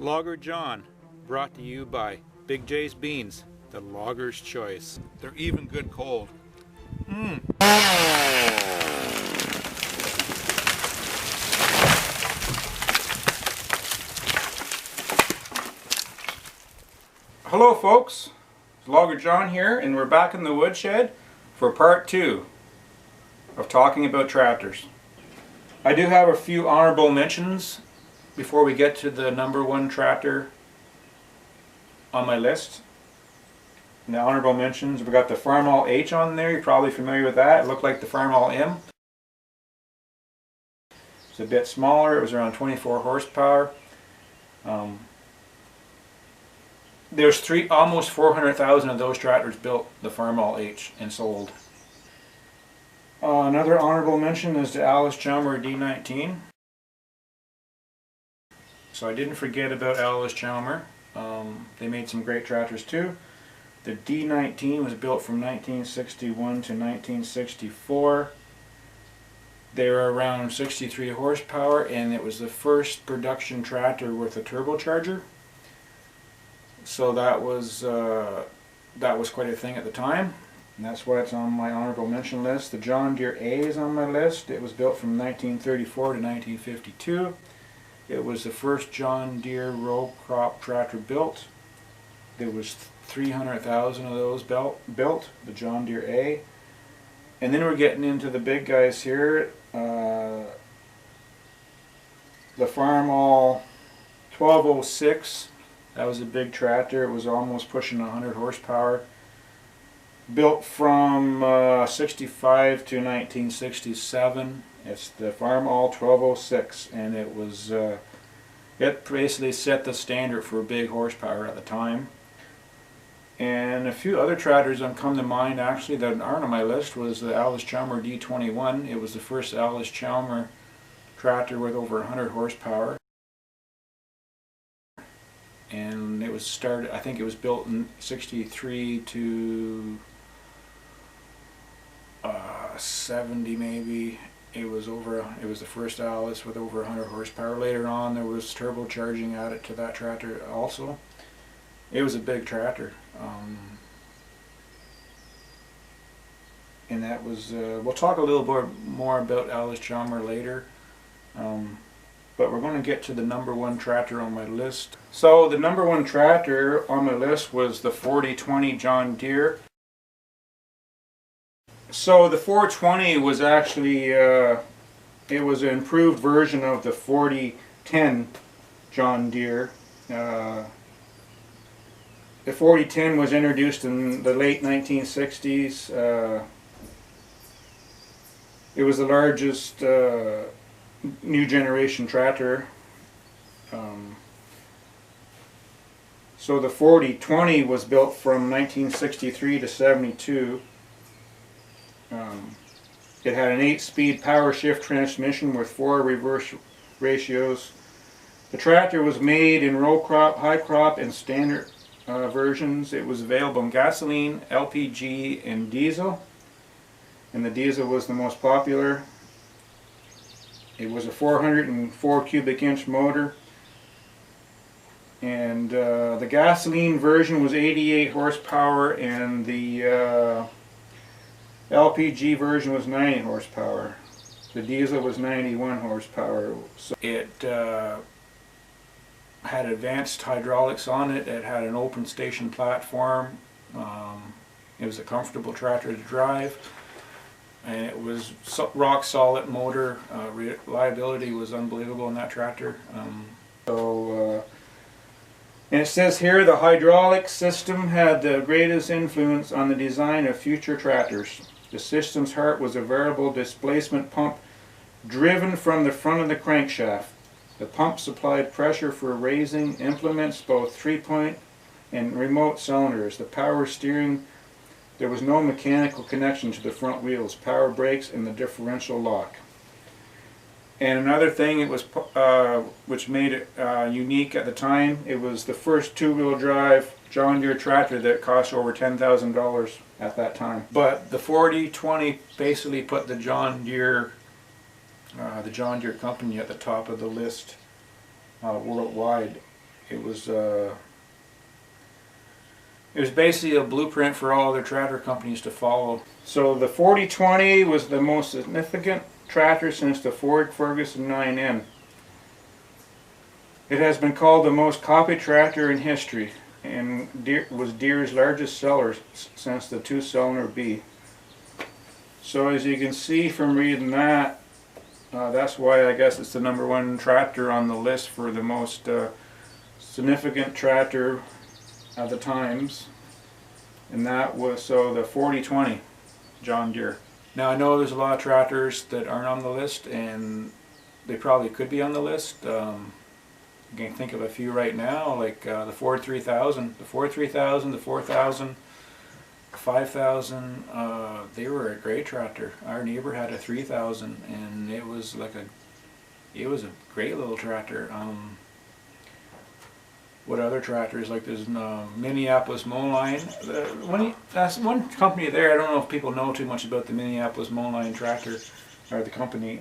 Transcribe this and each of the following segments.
Logger John, brought to you by Big J's Beans, the logger's choice. They're even good cold. Hello folks, it's Logger John here, and we're back in the woodshed for part 2 of talking about tractors. I do have a few honorable mentions before we get to the number 1 tractor on my list. And the honorable mentions, we've got the Farmall H on there. You're probably familiar with that. It looked like the Farmall M. It's a bit smaller. It was around 24 horsepower. There's almost 400,000 of those tractors built, the Farmall H, and sold. Another honorable mention is the Allis-Chalmers D21. So I didn't forget about Allis-Chalmers. They made some great tractors too. The D19 was built from 1961 to 1964. They were around 63 horsepower, and it was the first production tractor with a turbocharger. So that was quite a thing at the time, and that's why it's on my honorable mention list. The John Deere A is on my list. It was built from 1934 to 1952. It was the first John Deere row crop tractor built. There was 300,000 of those built, the John Deere A. And then we're getting into the big guys here. The Farmall 1206. That was a big tractor. It was almost pushing 100 horsepower. Built from 65 to 1967. It's the Farmall 1206, and it was it basically set the standard for big horsepower at the time. And a few other tractors that come to mind actually that aren't on my list was the Allis-Chalmers D21. It was the first Allis-Chalmers tractor with over 100 horsepower. And it was started, I think it was built in 63 to 70 maybe. It was the first Allis with over 100 horsepower. Later on there was turbocharging added to that tractor also. It was a big tractor. And that was, we'll talk a little bit more about Allis-Chalmers later. But we're going to get to the number 1 tractor on my list. So the number 1 tractor on my list was the 4020 John Deere. So the 420 was actually, it was an improved version of the 4010 John Deere. The 4010 was introduced in the late 1960s. It was the largest new generation tractor. So the 4020 was built from 1963 to 72. It had an 8-speed power shift transmission with 4 reverse ratios. The tractor was made in row crop, high crop, and standard versions. It was available in gasoline, LPG, and diesel. And the diesel was the most popular. It was a 404 cubic inch motor, and the gasoline version was 88 horsepower, and the LPG version was 90 horsepower. The diesel was 91 horsepower. So it had advanced hydraulics on it. It had an open station platform. It was a comfortable tractor to drive. And it was rock solid motor. Reliability was unbelievable in that tractor. And it says here the hydraulic system had the greatest influence on the design of future tractors. The system's heart was a variable displacement pump driven from the front of the crankshaft. The pump supplied pressure for raising implements, both 3-point and remote cylinders. The power steering, there was no mechanical connection to the front wheels, power brakes, and the differential lock. And another thing it was, which made it unique at the time, it was the first 2-wheel drive John Deere tractor that cost over $10,000 at that time. But the 4020 basically put the John Deere company at the top of the list worldwide. It was basically a blueprint for all other tractor companies to follow. So the 4020 was the most significant tractor since the Ford Ferguson 9N. It has been called the most copied tractor in history, and was Deere's largest seller since the two-cylinder B. So as you can see from reading that, that's why I guess it's the #1 tractor on the list for the most significant tractor of the times. And that was, so the 4020 John Deere. Now I know there's a lot of tractors that aren't on the list, and they probably could be on the list. I can think of a few right now, like the Ford 3000, the Ford 3000, the 4000, 5000. They were a great tractor. Our neighbor had a 3000, and it was like it was a great little tractor. What other tractors? Like there's Minneapolis Moline. That's one company there. I don't know if people know too much about the Minneapolis Moline tractor or the company.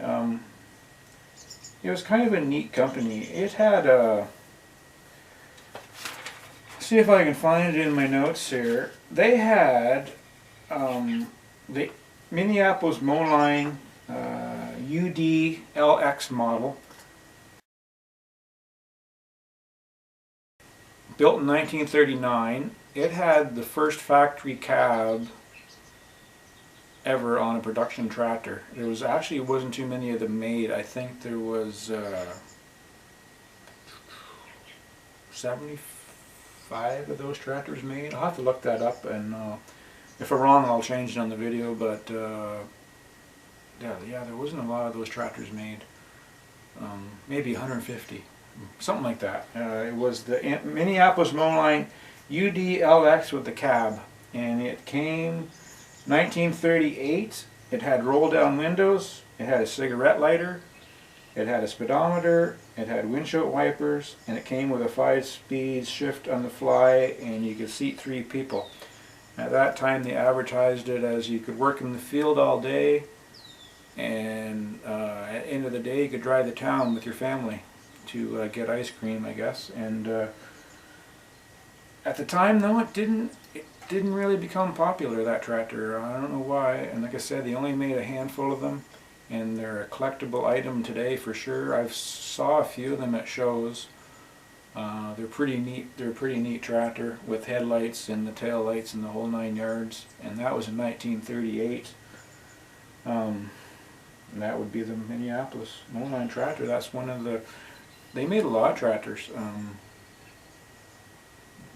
It was kind of a neat company. It had see if I can find it in my notes here. They had the Minneapolis Moline UD-LX model, built in 1939. It had the first factory cab ever on a production tractor. There was actually wasn't too many of them made. I think there was 75 of those tractors made. I'll have to look that up, and if I'm wrong I'll change it on the video, but yeah, there wasn't a lot of those tractors made. Maybe 150, something like that. It was the Minneapolis Moline UD-LX with the cab, and it came 1938. It had roll down windows, it had a cigarette lighter, it had a speedometer, it had windshield wipers, and it came with a 5-speed shift on the fly, and you could seat 3 people. At that time they advertised it as you could work in the field all day, and at the end of the day you could drive to town with your family to get ice cream, I guess. And at the time though, it didn't really become popular, that tractor. I don't know why, and like I said, they only made a handful of them, and they're a collectible item today for sure. I've saw a few of them at shows. They're pretty neat. They're a pretty neat tractor with headlights and the tail lights and the whole 9 yards, and that was in 1938. And that would be the Minneapolis Moline tractor. That's one of the, they made a lot of tractors.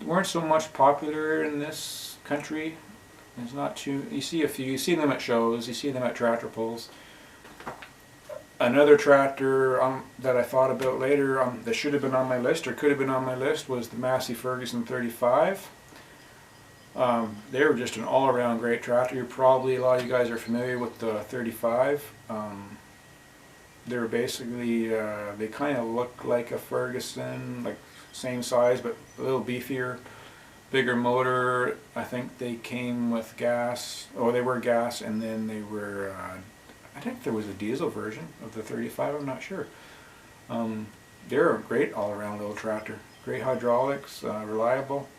Weren't so much popular in this country. There's not too, you see a few, you see them at shows, you see them at tractor pulls. Another tractor that I thought about later that should have been on my list, or could have been on my list, was the Massey Ferguson 35. They were just an all-around great tractor. You're probably, a lot of you guys are familiar with the 35. They were basically, they kind of look like a Ferguson, like same size but a little beefier, bigger motor. I think they came with gas, oh they were gas, and then they were, I think there was a diesel version of the 35, I'm not sure. They're a great all-around little tractor, great hydraulics, reliable.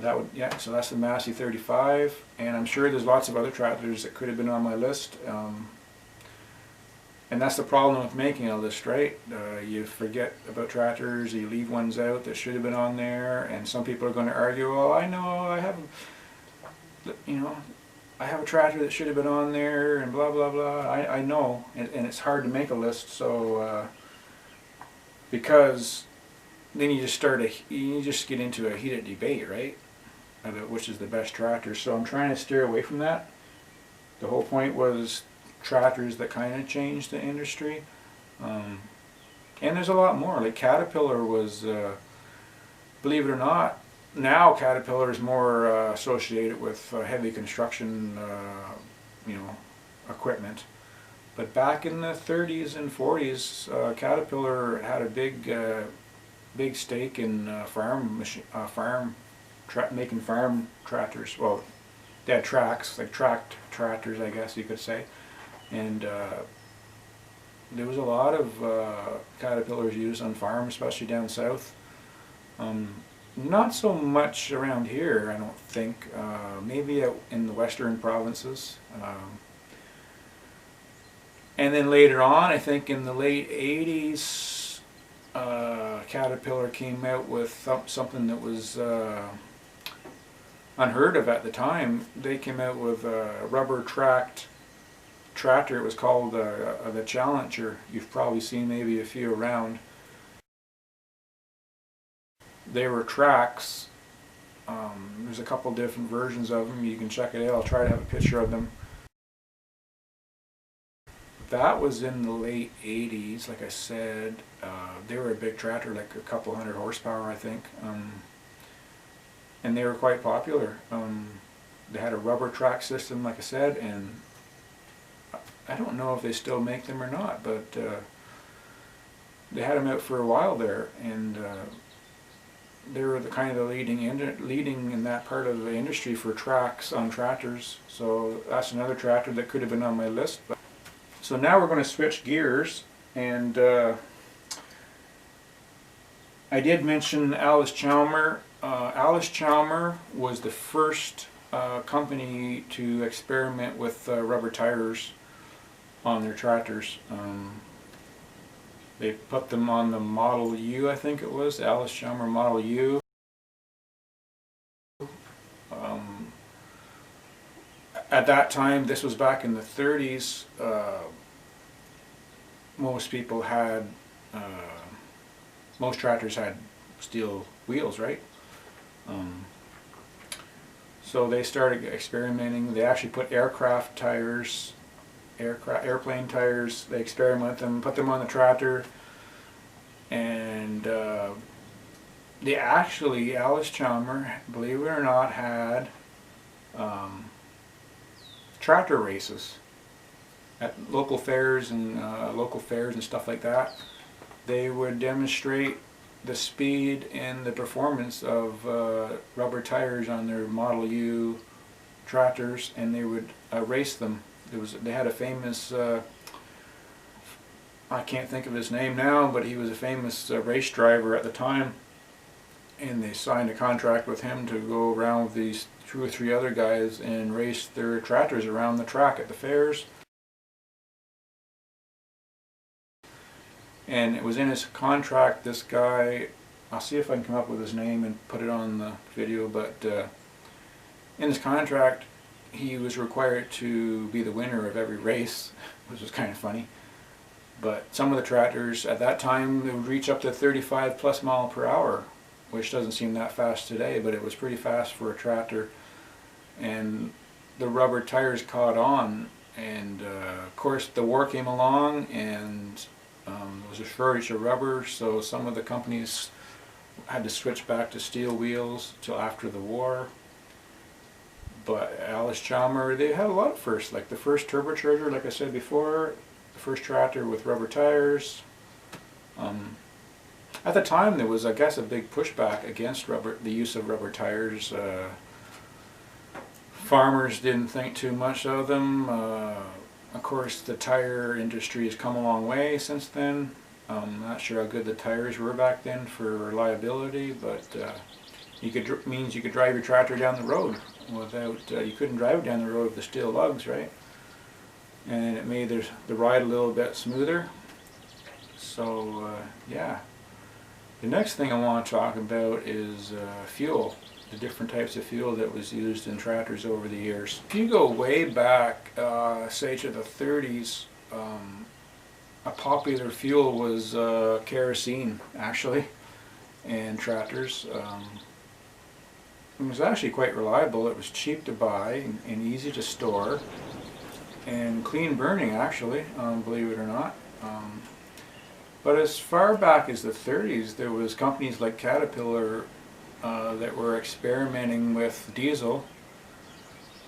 That would, yeah, so that's the Massey 35, and I'm sure there's lots of other tractors that could have been on my list. And that's the problem with making a list, right? You forget about tractors, you leave ones out that should have been on there, and some people are going to argue, well, I know, I have, you know, I have a tractor that should have been on there, and blah blah blah. I know, and it's hard to make a list, so because then you just you just get into a heated debate, right, about which is the best tractor. So I'm trying to steer away from that. The whole point was tractors that kind of changed the industry, and there's a lot more. Like Caterpillar was, believe it or not, now Caterpillar is more associated with heavy construction, you know, equipment. But back in the 30s and 40s, Caterpillar had a big stake in making farm tractors. Well, they had tracks, like tracked tractors, I guess you could say. And there was a lot of Caterpillars used on farms, especially down south. Not so much around here, I don't think. Maybe out in the western provinces. And then later on, I think in the late 80s, Caterpillar came out with something that was unheard of at the time. They came out with a rubber tracked tractor. It was called the Challenger. You've probably seen maybe a few around. They were tracks. There's a couple different versions of them. You can check it out. I'll try to have a picture of them. That was in the late 80s, like I said. They were a big tractor, like a couple hundred horsepower, I think. And they were quite popular. They had a rubber track system, like I said, and I don't know if they still make them or not, but they had them out for a while there, and they were the kind of the leading in that part of the industry for tracks on tractors. So that's another tractor that could have been on my list. But so now we're going to switch gears, and I did mention Allis-Chalmers. Allis-Chalmers was the first company to experiment with rubber tires on their tractors. They put them on the Model U, I think it was, the Allis-Chalmers Model U. At that time, this was back in the 30s, most people had, most tractors had steel wheels, right? So they started experimenting. They actually put aircraft tires, airplane tires, they experiment with them, put them on the tractor, and they actually, Allis-Chalmers, believe it or not, had tractor races at local fairs and stuff like that. They would demonstrate the speed and the performance of rubber tires on their Model U tractors, and they would race them. They had a famous, I can't think of his name now, but he was a famous race driver at the time, and they signed a contract with him to go around with these 2 or 3 other guys and race their tractors around the track at the fairs. And it was in his contract, this guy, I'll see if I can come up with his name and put it on the video, but in his contract he was required to be the winner of every race, which was kind of funny. But some of the tractors at that time, they would reach up to 35 plus mile per hour, which doesn't seem that fast today, but it was pretty fast for a tractor. And the rubber tires caught on, and of course the war came along, and there was a shortage of rubber, so some of the companies had to switch back to steel wheels till after the war. But Allis-Chalmers, they had a lot of firsts, like the first turbocharger, like I said before, the first tractor with rubber tires. At the time there was, I guess, a big pushback against the use of rubber tires. Farmers didn't think too much of them. Of course, the tire industry has come a long way since then. I'm not sure how good the tires were back then for reliability, but means you could drive your tractor down the road without, you couldn't drive it down the road with the steel lugs, right? And it made the ride a little bit smoother. So yeah. The next thing I want to talk about is fuel, the different types of fuel that was used in tractors over the years. If you go way back, say to the 30s, a popular fuel was kerosene, actually, in tractors. It was actually quite reliable. It was cheap to buy and easy to store, and clean burning, actually, believe it or not. But as far back as the 30s, there was companies like Caterpillar that were experimenting with diesel.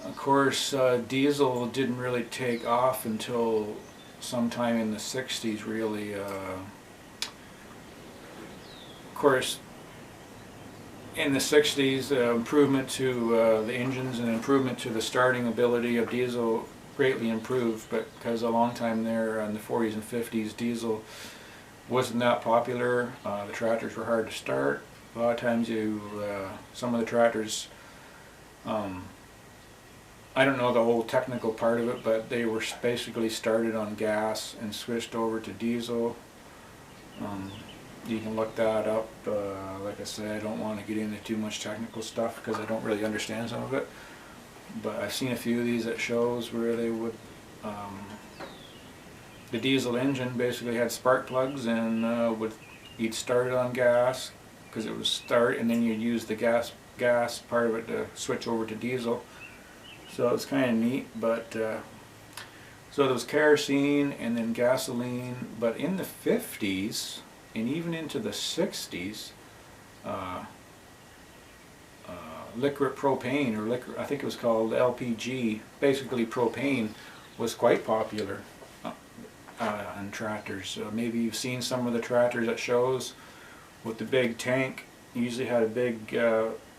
Of course, diesel didn't really take off until sometime in the 60s, really. Of course, in the 60s, improvement to the engines and improvement to the starting ability of diesel greatly improved, but because a long time there in the 40s and 50s, diesel wasn't that popular. The tractors were hard to start, A lot of times some of the tractors, I don't know the whole technical part of it, but they were basically started on gas and switched over to diesel. You can look that up. Like I said, I don't want to get into too much technical stuff because I don't really understand some of it. But I've seen a few of these at shows where they would, the diesel engine basically had spark plugs and you'd start it on gas because it was start, and then you'd use the gas part of it to switch over to diesel. So it's kind of neat. But so there was kerosene and then gasoline, but in the 50s and even into the 60s, liquid propane, or liquid, I think it was called LPG, basically propane, was quite popular on tractors. Maybe you've seen some of the tractors at shows with the big tank. You usually had a big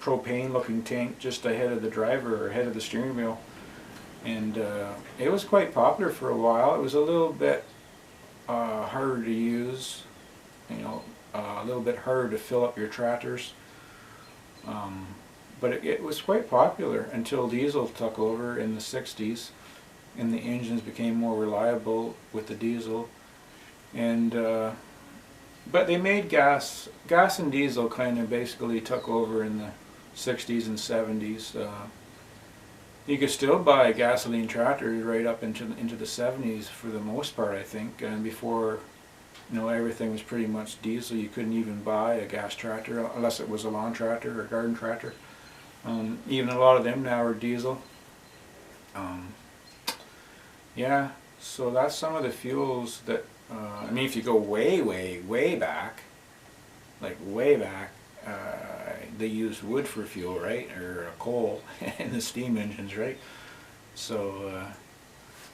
propane looking tank just ahead of the driver or ahead of the steering wheel, and it was quite popular for a while. It was a little bit harder to use, you know, a little bit harder to fill up your tractors, but it was quite popular until diesel took over in the 60s and the engines became more reliable with the diesel. And but they made gas and diesel kind of basically took over in the 60s and 70s. You could still buy gasoline tractors right up into the 70s for the most part, I think, and before, you know, everything was pretty much diesel. You couldn't even buy a gas tractor unless it was a lawn tractor or garden tractor. Even a lot of them now are diesel. Yeah, so that's some of the fuels that, I mean, if you go way back, like way back, they used wood for fuel, right, or coal in the steam engines, right? So,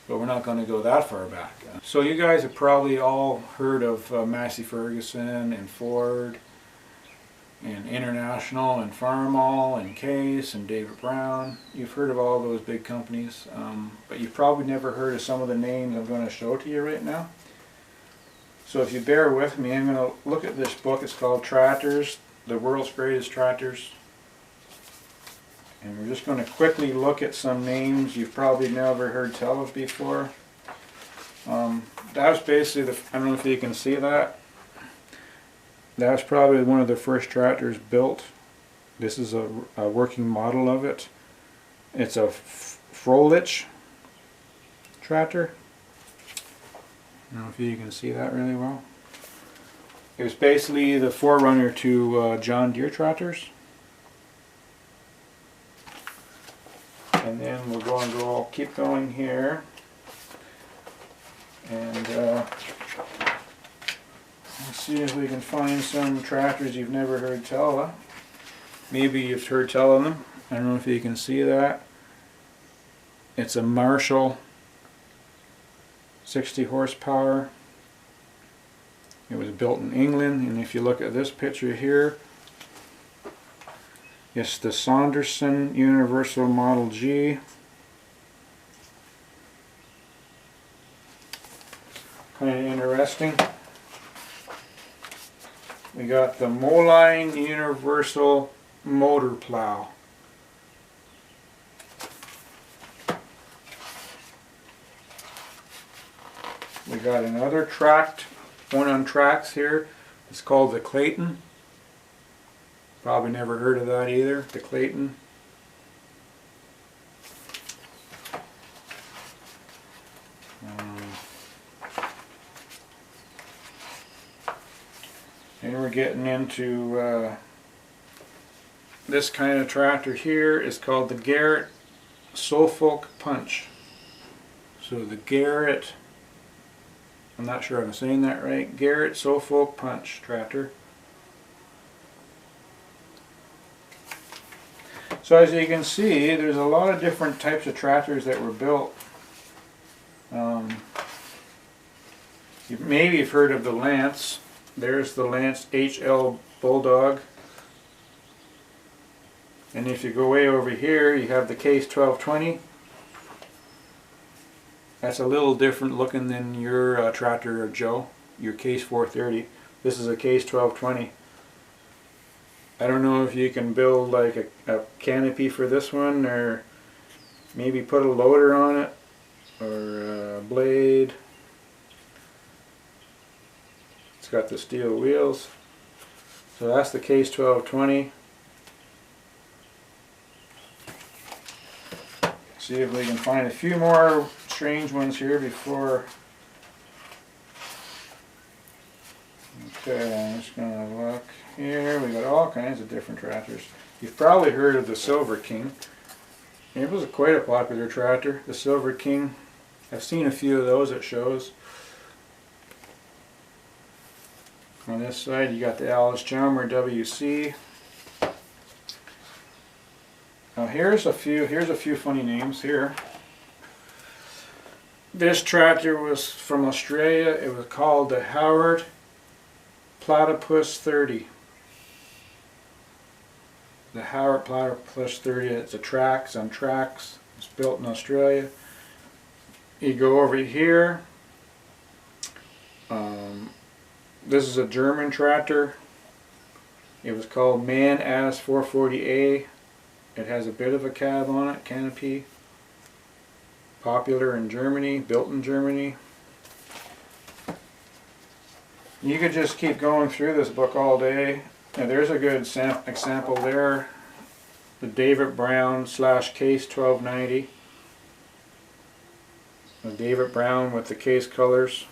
but we're not going to go that far back. So you guys have probably all heard of Massey Ferguson and Ford and International and Farmall and Case and David Brown. You've heard of all those big companies, but you've probably never heard of some of the names I'm going to show to you right now. So if you bear with me, I'm going to look at this book. It's called Tractors, the World's Greatest Tractors. And we're just going to quickly look at some names you've probably never heard tell of before. That was basically I don't know if you can see that. That was probably one of the first tractors built. This is a working model of it. It's a Veichles tractor. I don't know if you can see that really well. It was basically the forerunner to John Deere tractors. And then we're going to go, keep going here. And let's see if we can find some tractors you've never heard tell of. Maybe you've heard tell of them. I don't know if you can see that. It's a Marshall 60 horsepower. It was built in England, and if you look at this picture here, it's the Saunderson Universal Model G. Kind of interesting. We got the Moline Universal Motor Plow. We got another one on tracks here. It's called the Clayton. Probably never heard of that either, the Clayton. And we're getting into this kind of tractor here. Is called the Garrett Suffolk Punch. So the Garrett, I'm not sure if I'm saying that right, Garrett Suffolk Punch tractor. So as you can see, there's a lot of different types of tractors that were built. Maybe you've heard of the Lance. There's the Lance HL Bulldog. And if you go way over here, you have the Case 1220. That's a little different looking than your tractor, Joe, your Case 430. This is a Case 1220. I don't know if you can build like a canopy for this one, or maybe put a loader on it, or a blade. It's got the steel wheels. So that's the Case 1220. See if we can find a few more strange ones here before. Okay, I'm just gonna look here. We got all kinds of different tractors. You've probably heard of the Silver King. It was quite a popular tractor, the Silver King. I've seen a few of those at shows. On this side you got the Allis-Chalmers WC. Now here's a few funny names here. This tractor was from Australia. It was called the Howard Platypus 30. The Howard Platypus 30. It's a tracks on tracks. It's built in Australia. You go over here. This is a German tractor. It was called Man As 440A. It has a bit of a cab on it, canopy. Popular in Germany, built in Germany. You could just keep going through this book all day. Now there's a good example there. The David Brown / Case 1290. The David Brown with the case colors.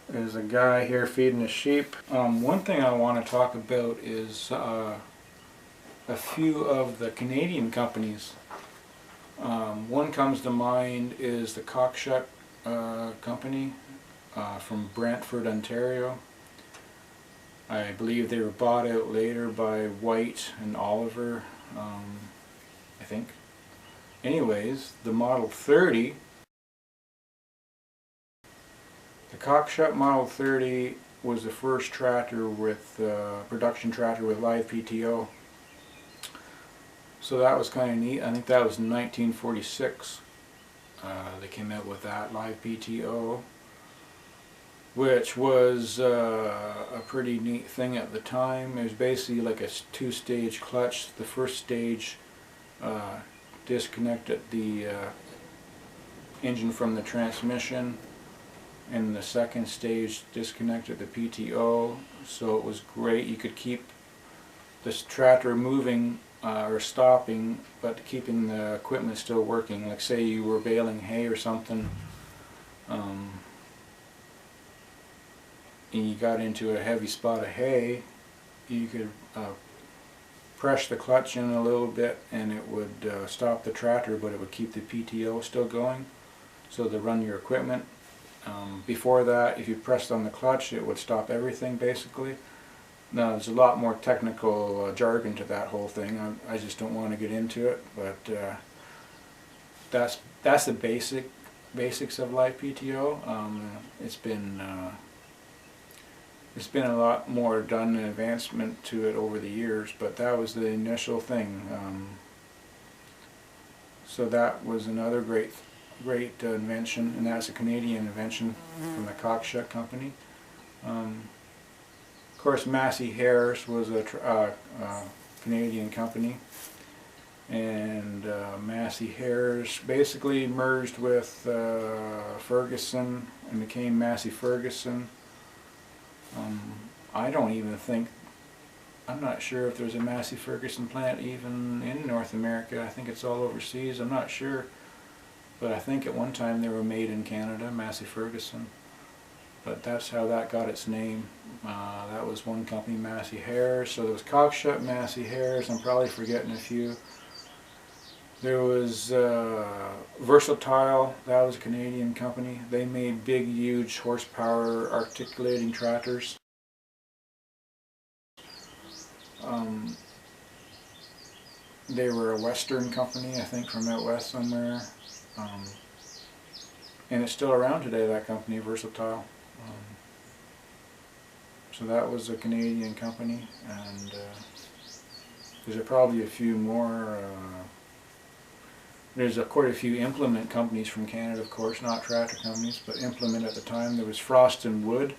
There's a guy here feeding his sheep. One thing I want to talk about is a few of the Canadian companies. One comes to mind is the Cockshutt company from Brantford, Ontario. I believe they were bought out later by White and Oliver, I think. Anyways, the Model 30, the Cockshutt Model 30 was the first tractor with, production tractor with live PTO. So that was kind of neat. I think that was in 1946. They came out with that live PTO, which was a pretty neat thing at the time. It was basically like a two-stage clutch. The first stage disconnected the engine from the transmission, and the second stage disconnected the PTO. So it was great. You could keep this tractor moving or stopping, but keeping the equipment still working. Like say you were baling hay or something, and you got into a heavy spot of hay, you could press the clutch in a little bit and it would stop the tractor, but it would keep the PTO still going, so to run your equipment. Before that, if you pressed on the clutch, it would stop everything basically. Now there's a lot more technical jargon to that whole thing. I just don't want to get into it, but that's the basics of live PTO. It's been a lot more done and advancement to it over the years, but that was the initial thing. So that was another great invention, and that's a Canadian invention from the Cockshutt company. Of course, Massey was a Canadian company, and Massey basically merged with Ferguson and became Massey Ferguson. I'm not sure if there's a Massey Ferguson plant even in North America. I think it's all overseas. I'm not sure, but I think at one time they were made in Canada, Massey Ferguson. But that's how that got its name. That was one company, Massey. So there was Cockshutt, Massey. I'm probably forgetting a few. There was Versatile. That was a Canadian company. They made big, huge horsepower articulating tractors. They were a Western company, I think, from out west somewhere. And it's still around today, that company, Versatile. So that was a Canadian company, and there's probably a few more. There's quite a few implement companies from Canada, of course, not tractor companies, but implement at the time. There was Frost and Wood.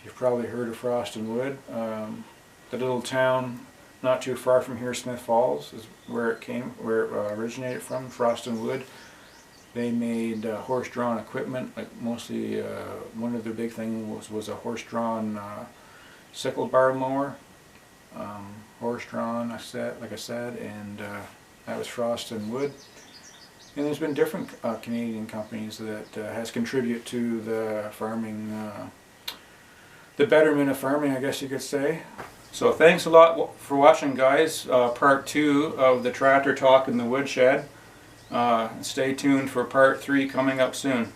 You've probably heard of Frost and Wood. the little town not too far from here, Smith Falls, is where it originated from, Frost and Wood. They made horse-drawn equipment, like mostly one of their big things was a horse-drawn sickle bar mower. Horse-drawn, like I said, and that was Frost and Wood. And there's been different Canadian companies that has contributed to the farming, the betterment of farming, I guess you could say. So thanks a lot for watching, guys. Part 2 of the tractor talk in the woodshed. Stay tuned for part 3 coming up soon.